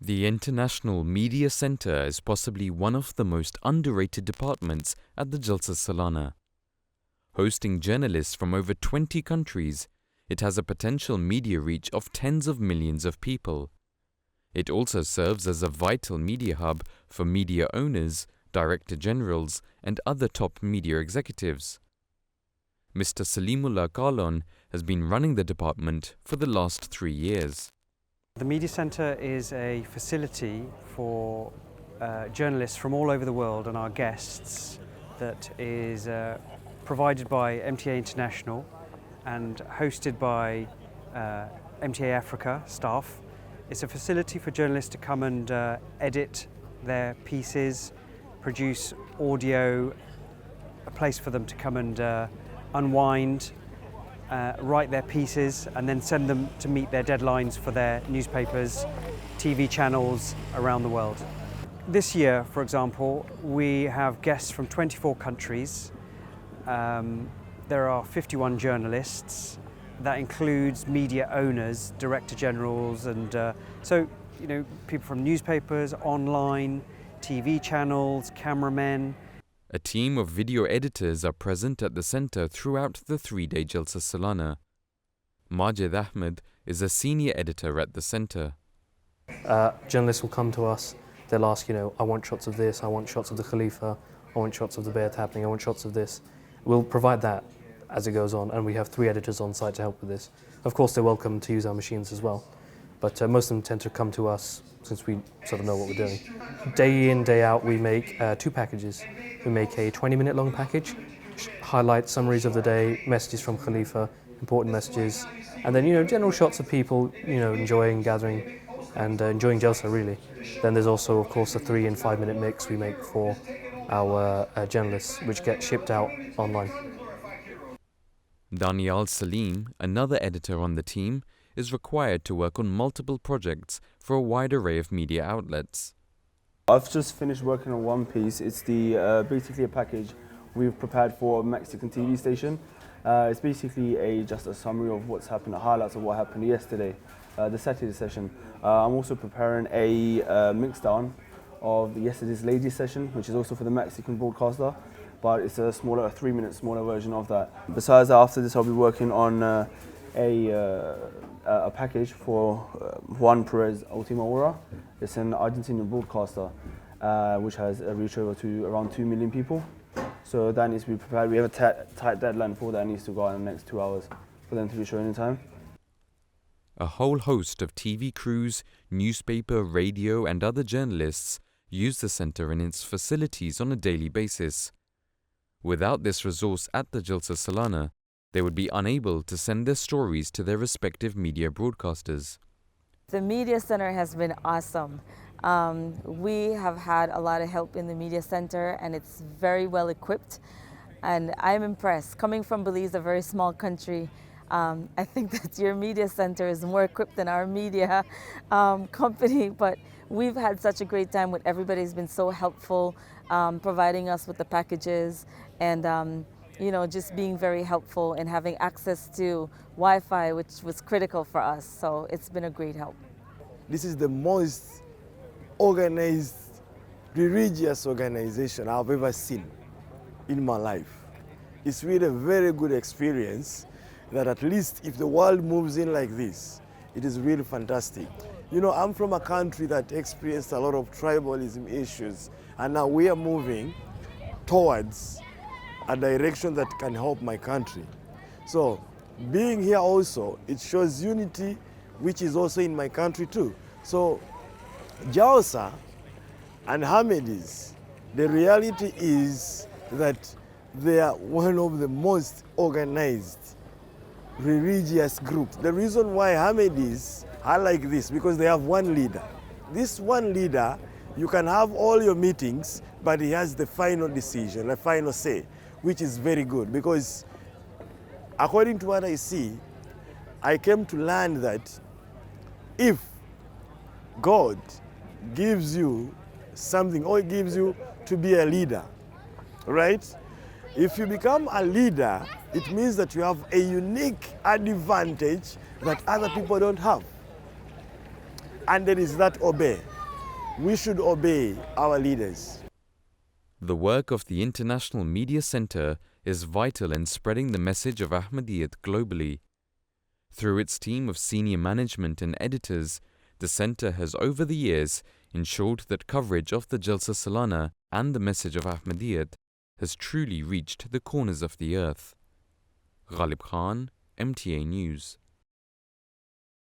The International Media Center is possibly one of the most underrated departments at the Jalsa Salana. Hosting journalists from over 20 countries, it has a potential media reach of tens of millions of people. It also serves as a vital media hub for media owners, director generals, and other top media executives. Mr. Salimullah Kalon has been running the department for the last 3 years. The Media Centre is a facility for journalists from all over the world and our guests that is provided by MTA International and hosted by MTA Africa staff. It's a facility for journalists to come and edit their pieces, produce audio, a place for them to come and unwind, write their pieces and then send them to meet their deadlines for their newspapers, TV channels around the world. This year, for example, we have guests from 24 countries. There are 51 journalists. That includes media owners, director generals, and people from newspapers, online, TV channels, cameramen. A team of video editors are present at the center throughout the 3-day Jalsa Salana. Majid Ahmed is a senior editor at the center. Journalists will come to us, they'll ask, I want shots of this, I want shots of the Khalifa, I want shots of the Bayat happening, I want shots of this. We'll provide that as it goes on, and we have 3 editors on site to help with this. Of course, they're welcome to use our machines as well, but most of them tend to come to us since we sort of know what we're doing. Day in, day out, we make 2 packages. We make a 20-minute long package, highlight summaries of the day, messages from Khalifa, important messages, and then general shots of people enjoying, gathering, and enjoying Jalsa really. Then there's also, of course, a 3 and 5-minute mix we make for our journalists, which get shipped out online. Daniel Salim, another editor on the team, is required to work on multiple projects for a wide array of media outlets. I've just finished working on one piece. It's basically a package we've prepared for a Mexican TV station. It's basically just a summary of what's happened, the highlights of what happened yesterday, the Saturday session. I'm also preparing a mix down of yesterday's ladies session, which is also for the Mexican broadcaster, but it's a 3-minute smaller version of that. Besides that, after this I'll be working on a package for Juan Perez Ultima Hora. It's an Argentinian broadcaster which has a reach over to around 2 million people. So that needs to be prepared. We have a tight deadline for that. It needs to go out in the next 2 hours for them to be shown in time. A whole host of TV crews, newspaper, radio and other journalists use the center and its facilities on a daily basis. Without this resource at the Jalsa Salana, they would be unable to send their stories to their respective media broadcasters. The Media Center has been awesome. We have had a lot of help in the Media Center and it's very well equipped. And I'm impressed. Coming from Belize, a very small country, I think that your Media Center is more equipped than our media company, but we've had such a great time with everybody's been so helpful, providing us with the packages and just being very helpful and having access to Wi-Fi, which was critical for us. So it's been a great help. This is the most organized, religious organization I've ever seen in my life. It's really a very good experience that at least if the world moves in like this, it is really fantastic. I'm from a country that experienced a lot of tribalism issues, and now we are moving towards a direction that can help my country. So being here also, it shows unity, which is also in my country too. So Jalsa and Hamedis, the reality is that they are one of the most organized religious groups. The reason why Hamedis are like this, because they have one leader. This one leader, you can have all your meetings, but he has the final decision, the final say, which is very good, because according to what I see, I came to learn that if God gives you something or gives you to be a leader, right? If you become a leader, it means that you have a unique advantage that other people don't have. And there is that obey. We should obey our leaders. The work of the International Media Center is vital in spreading the message of Ahmadiyyat globally. Through its team of senior management and editors, the center has over the years ensured that coverage of the Jalsa Salana and the message of Ahmadiyyat has truly reached the corners of the earth. Ghalib Khan, MTA News.